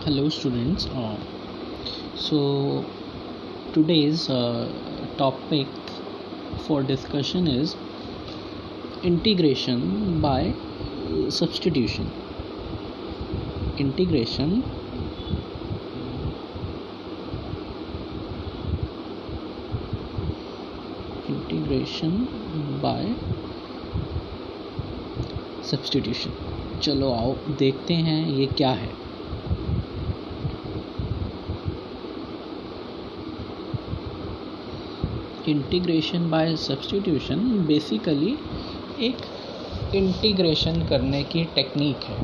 Hello, students. So today's topic for discussion is integration by substitution. Integration by substitution. चलो आओ देखते हैं ये क्या है. इंटीग्रेशन बाय सब्स्टिट्यूशन बेसिकली एक इंटीग्रेशन करने की टेक्निक है.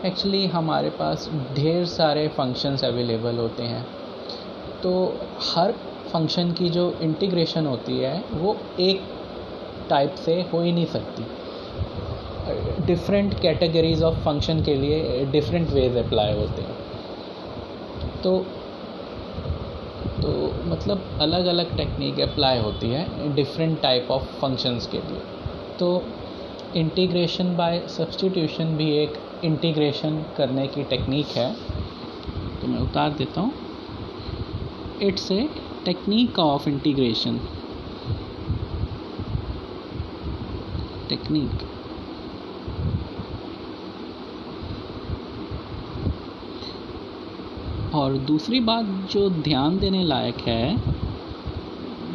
एक्चुअली हमारे पास ढेर सारे फंक्शंस अवेलेबल होते हैं, तो हर फंक्शन की जो इंटीग्रेशन होती है वो एक टाइप से हो ही नहीं सकती. डिफरेंट कैटेगरीज ऑफ फंक्शन के लिए डिफरेंट वेज अप्लाई होते हैं. तो मतलब अलग अलग टेक्निक अप्लाई होती है डिफरेंट टाइप ऑफ फंक्शंस के लिए. तो इंटीग्रेशन बाय सब्स्टिट्यूशन भी एक इंटीग्रेशन करने की टेक्निक है. तो मैं उतार देता हूँ. It's a technique of integration. Technique और दूसरी बात जो ध्यान देने लायक है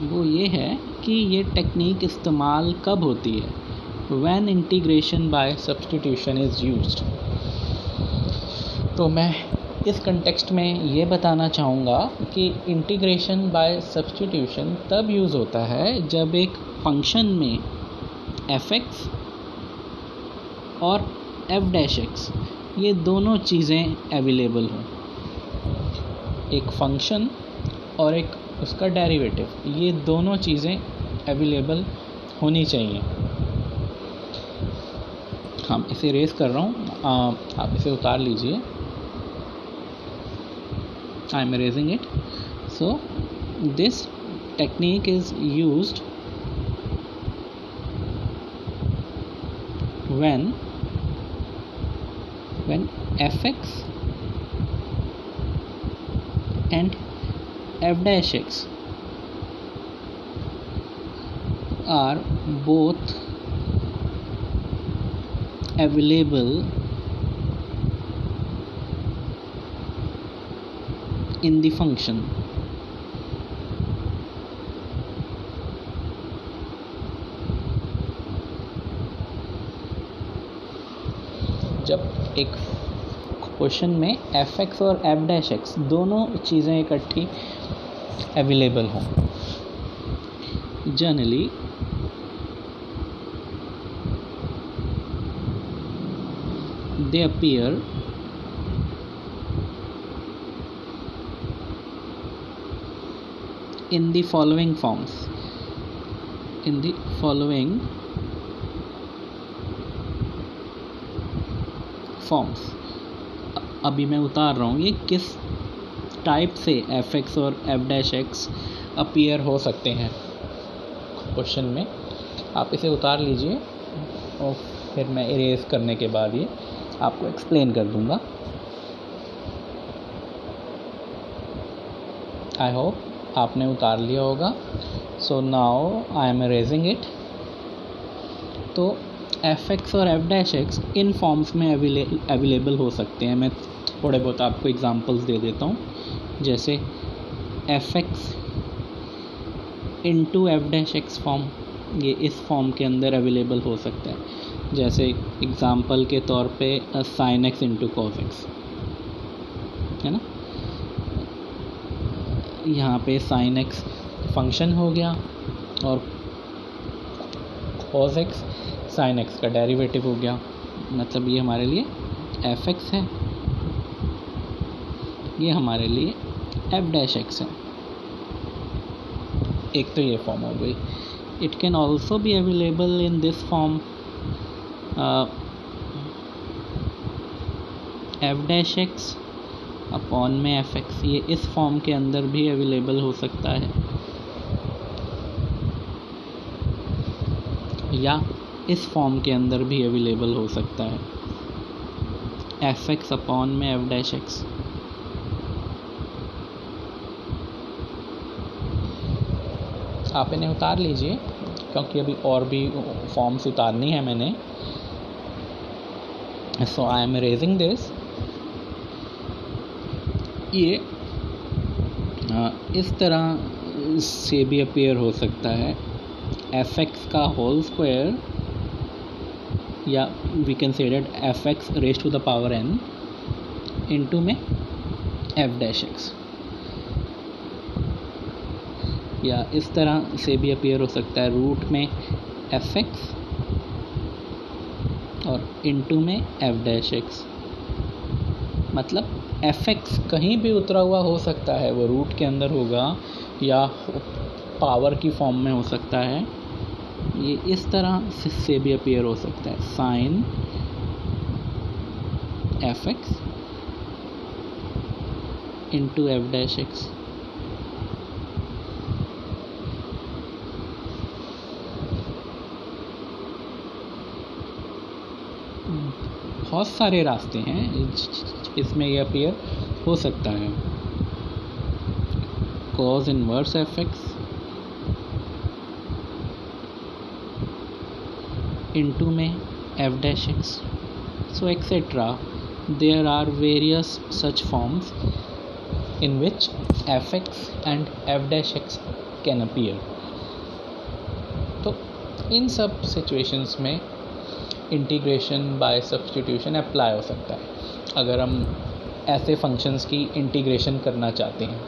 वो ये है कि ये टेक्निक इस्तेमाल कब होती है. When integration by substitution is used. तो मैं इस कंटेक्स्ट में ये बताना चाहूँगा कि इंटीग्रेशन बाय सब्स्टिट्यूशन तब यूज़ होता है जब एक फंक्शन में f(x) और f'(x) ये दोनों चीज़ें अवेलेबल हों. एक फंक्शन और एक उसका डेरिवेटिव, ये दोनों चीज़ें अवेलेबल होनी चाहिए. हम इसे रेस कर रहा हूँ, आप इसे उतार लीजिए. आई am raising it. So this technique is used when f(x) and f'(x) are both available in the function. जब एक क्वेश्चन में f(x) और f'(x) दोनों चीज़ें इकट्ठी अवेलेबल हों. Generally they appear in the following forms. अभी मैं उतार रहा हूँ ये किस टाइप से f(x) और f'(x) अपीयर हो सकते हैं क्वेश्चन में. आप इसे उतार लीजिए और फिर मैं इरेज करने के बाद ये आपको एक्सप्लेन कर दूँगा. आई होप आपने उतार लिया होगा. सो now I M erasing it. तो f(x) और f'(x) इन फॉर्म्स में अवेलेबल हो सकते हैं. मैं थोड़े बहुत आपको एग्जांपल्स दे देता हूँ. जैसे f(x) इंटू f'(x) फॉर्म, ये इस फॉर्म के अंदर अवेलेबल हो सकता है. जैसे एग्जांपल के तौर पे sin x into cos x है ना. यहाँ पे sin x फंक्शन हो गया और cos x sin x का डेरिवेटिव हो गया. मतलब ये हमारे लिए f(x) है, ये हमारे लिए f'(x) है. एक तो ये फॉर्म हो गई. It can also be available in this form f'(x) upon में f(x). ये इस फॉर्म के अंदर भी अवेलेबल हो सकता है, या इस फॉर्म के अंदर भी अवेलेबल हो सकता है. एफ एक्स अपॉन में एफ डैश एक्स। आप इन्हें उतार लीजिए क्योंकि अभी और भी फॉर्म्स उतारनी है मैंने। So I am raising this. ये इस तरह से भी अपीयर हो सकता है, एफ एक्स का होल स्क्वायर, या we can say that f x raise to the power n into में एफ डैश एक्स, या इस तरह से भी अपीयर हो सकता है रूट में एफ एक्स और इंटू में एफ डैश एक्स। मतलब एफ एक्स कहीं भी उतरा हुआ हो सकता है, वो रूट के अंदर होगा या पावर की फॉर्म में हो सकता है। ये इस तरह से भी अपीयर हो सकता है, sine f x into f dash x. बहुत सारे रास्ते हैं इसमें ये अपीयर हो सकता है। Cause inverse f x into में f dash x, so etcetera. There are various such forms in which fx and f dash x can appear। तो इन सब सिचुएशंस में इंटीग्रेशन बाय सब्स्टिट्यूशन अप्लाई हो सकता है अगर हम ऐसे फंक्शंस की इंटीग्रेशन करना चाहते हैं।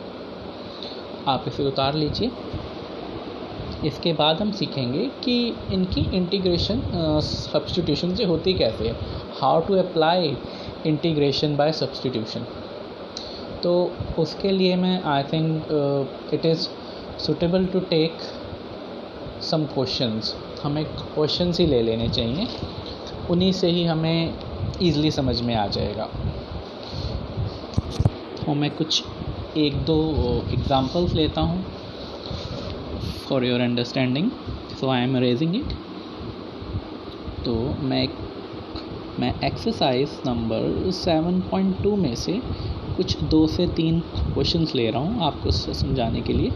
आप इसे उतार लीजिए। इसके बाद हम सीखेंगे कि इनकी इंटीग्रेशन सब्स्टिट्यूशन से होती कैसे है, how to apply integration by substitution. तो उसके लिए मैं I think it is suitable to take some questions. हमें क्वेश्चंस ही ले लेने चाहिए, उन्हीं से ही हमें ईज़िली समझ में आ जाएगा। तो मैं कुछ एक दो एग्जांपल्स लेता हूँ for your understanding, so I am raising it. तो मैं एक्सरसाइज नंबर 7.2 में से कुछ 2 से 3 क्वेश्चंस ले रहा हूँ आपको समझाने के लिए।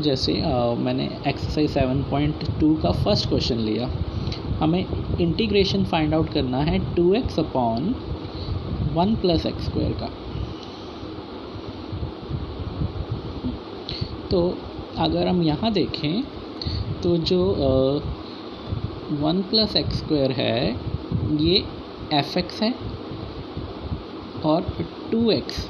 जैसे मैंने एक्सरसाइज 7.2 का फर्स्ट क्वेश्चन लिया। हमें इंटीग्रेशन फाइंड आउट करना है 2x upon 1 plus x square का। तो अगर हम यहाँ देखें तो जो 1 प्लस एक्स स्क्वायर है ये एफ एक्स है और 2x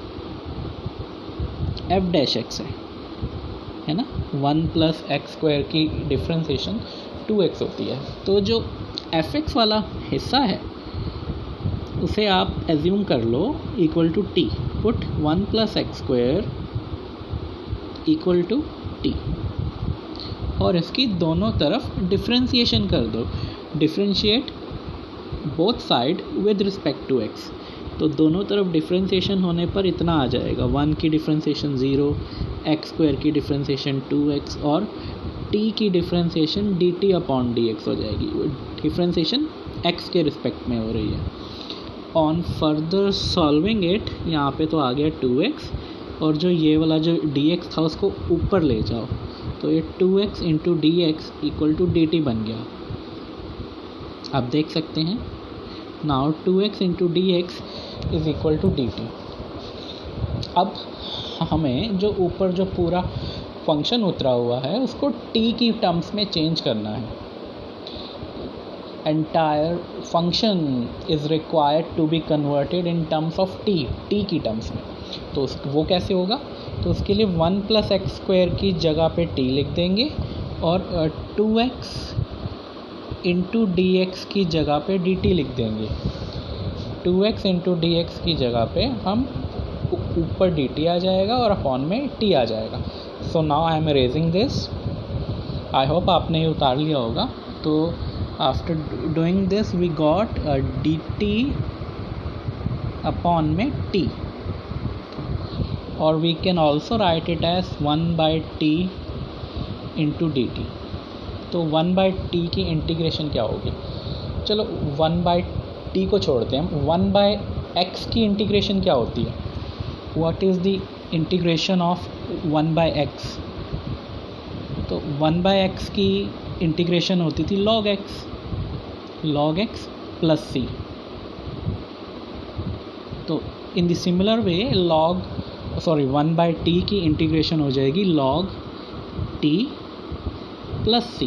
एफ डैश एक्स है ना। 1 प्लस एक्स स्क्वायर की डिफ्रेंसिएशन 2x होती है। तो जो एफ एक्स वाला हिस्सा है उसे आप एज्यूम कर लो equal to t. Put 1 plus x square equal to t और इसकी दोनों तरफ डिफ्रेंसिएशन कर दो। Differentiate both side with respect to x. तो दोनों तरफ डिफ्रेंसिएशन होने पर इतना आ जाएगा, 1 की डिफ्रेंसिएशन 0, एक्स स्क्वायर की डिफ्रेंसिएशन 2x और t की डिफ्रेंसिएशन dt अपॉन dx हो जाएगी। डिफ्रेंसिएशन x के रिस्पेक्ट में हो रही है। ऑन फर्दर सॉल्विंग इट यहाँ पे तो आ गया 2x और जो ये वाला जो dx था उसको ऊपर ले जाओ तो ये 2x into dx equal to dt बन गया। आप देख सकते हैं now 2x into dx is equal to dt। अब हमें जो ऊपर जो पूरा फंक्शन उतरा हुआ है उसको t की टर्म्स में चेंज करना है। Entire function is required to be converted in terms of t की टर्म्स में। तो वो कैसे होगा, तो उसके लिए 1 प्लस एक्स स्क्वायर की जगह पे t लिख देंगे और 2x इंटू डी एक्स की जगह पे dt लिख देंगे। 2x इंटू डी एक्स की जगह पे हम ऊपर dt आ जाएगा और अपॉन में t आ जाएगा। So now I am raising this. I hope आपने ये उतार लिया होगा। तो after doing this we got dt upon में t और we can also write it as 1/t into dt। तो 1/t की इंटीग्रेशन क्या होगी, चलो 1/t को छोड़ते हैं, हम x की इंटीग्रेशन क्या होती है? What is the integration of 1/x? तो 1/x की इंटीग्रेशन होती थी log x प्लस c. तो इन द सिमिलर वे 1/t की इंटीग्रेशन हो जाएगी log t plus c.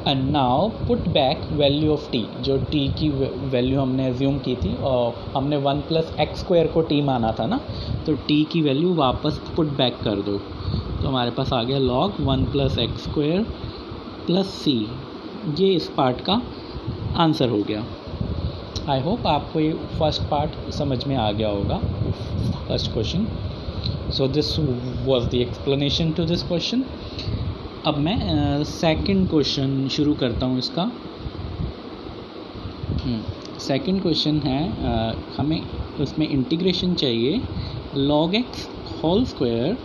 And now put back value of t, जो t की वैल्यू हमने एज्यूम की थी और हमने 1 प्लस एक्स स्क्वायर को t माना था ना, तो t की वैल्यू वापस पुट बैक कर दो. तो हमारे पास आ गया log 1 plus x square plus c. ये इस पार्ट का आंसर हो गया. आई होप आपको ये फर्स्ट पार्ट समझ में आ गया होगा, first question. So this was the explanation to this question. अब मैं सेकंड क्वेश्चन शुरू करता हूँ इसका. सेकंड क्वेश्चन है, हमें उसमें इंटीग्रेशन चाहिए log x whole square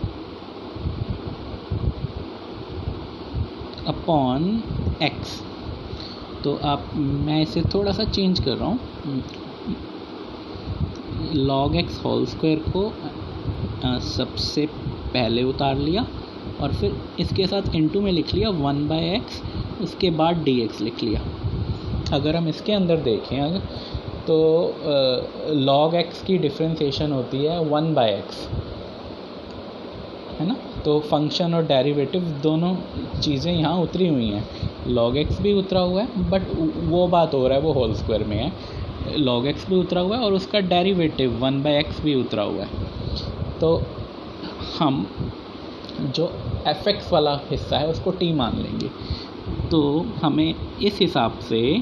upon x. तो मैं इसे थोड़ा सा चेंज कर रहा हूँ. log x होल स्क्वायर को सबसे पहले उतार लिया और फिर इसके साथ इनटू में लिख लिया 1/x, उसके बाद dx लिख लिया. अगर हम इसके अंदर देखें तो log x की डिफ्रेंशिएशन होती है 1/x, है ना. तो फंक्शन और डेरिवेटिव दोनों चीज़ें यहाँ उतरी हुई हैं. log x भी उतरा हुआ है, बट वो बात हो रहा है वो होल स्क्वायर में है. log x भी उतरा हुआ है और उसका डेरिवेटिव 1/x भी उतरा हुआ है. तो हम जो fx वाला हिस्सा है उसको t मान लेंगे. तो हमें इस हिसाब से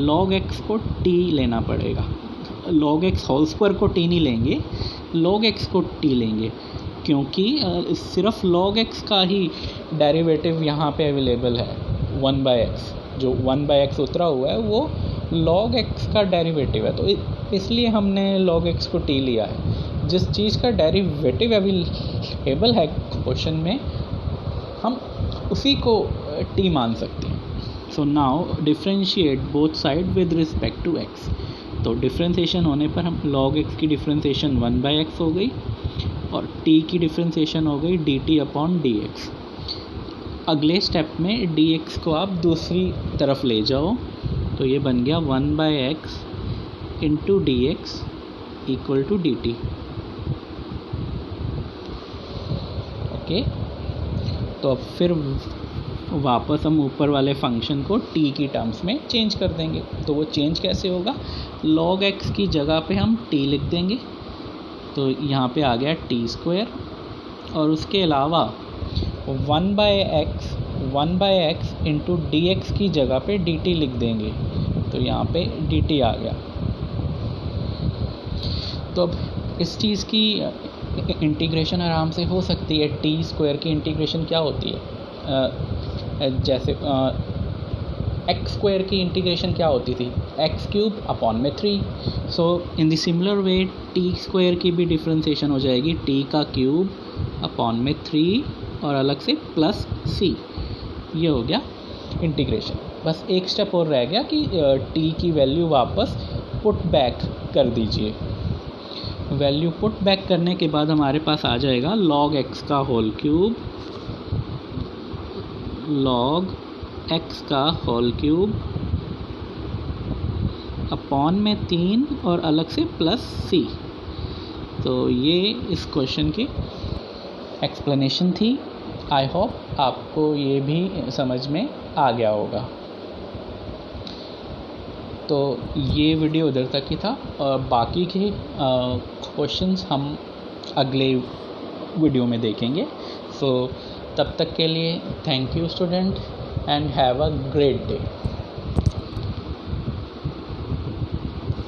log x को t लेना पड़ेगा. log x होल स्क्वायर को t नहीं लेंगे, log x को t लेंगे, क्योंकि सिर्फ log x का ही डेरिवेटिव यहाँ पे अवेलेबल है 1/x. जो 1/x उतरा हुआ है वो log x का डेरिवेटिव है, तो इसलिए हमने log x को t लिया है. जिस चीज़ का डेरिवेटिव अवेलेबल है क्वेश्चन में, हम उसी को t मान सकते हैं. So now differentiate both side with respect to x. तो डिफ्रेंशिएशन होने पर हम log x की डिफ्रेंशिएशन 1/x हो गई और t की डिफ्रेंशिएशन हो गई dt अपॉन dx. अगले स्टेप में dx को आप दूसरी तरफ ले जाओ, तो ये बन गया 1/x into dx equal to dt. Okay, तो अब फिर वापस हम ऊपर वाले फंक्शन को t की टर्म्स में चेंज कर देंगे. तो वो चेंज कैसे होगा? log x की जगह पे हम t लिख देंगे, तो यहाँ पे आ गया t स्क्वायर, और उसके अलावा 1/x इंटू dx की जगह पे dt लिख देंगे, तो यहाँ पे dt आ गया. तो अब इस चीज़ की इंटीग्रेशन आराम से हो सकती है. t स्क्वायर की इंटीग्रेशन क्या होती है? जैसे एक्स स्क्वायर की इंटीग्रेशन क्या होती थी? एक्स क्यूब अपॉन में 3. So in the similar way t square की भी डिफ्रेंशिएशन हो जाएगी t का क्यूब अपॉन में 3 और अलग से प्लस c. ये हो गया इंटीग्रेशन. बस एक स्टेप और रह गया कि t की वैल्यू वापस पुट बैक कर दीजिए. वैल्यू पुट बैक करने के बाद हमारे पास आ जाएगा log x का होल क्यूब, log x का होल क्यूब अपॉन में 3 और अलग से प्लस c. तो ये इस क्वेश्चन की एक्सप्लेनेशन थी. आई होप आपको ये भी समझ में आ गया होगा. तो ये वीडियो उधर तक ही था, और बाकी के क्वेश्चंस हम अगले वीडियो में देखेंगे. सो तब तक के लिए thank you student, and have a great day.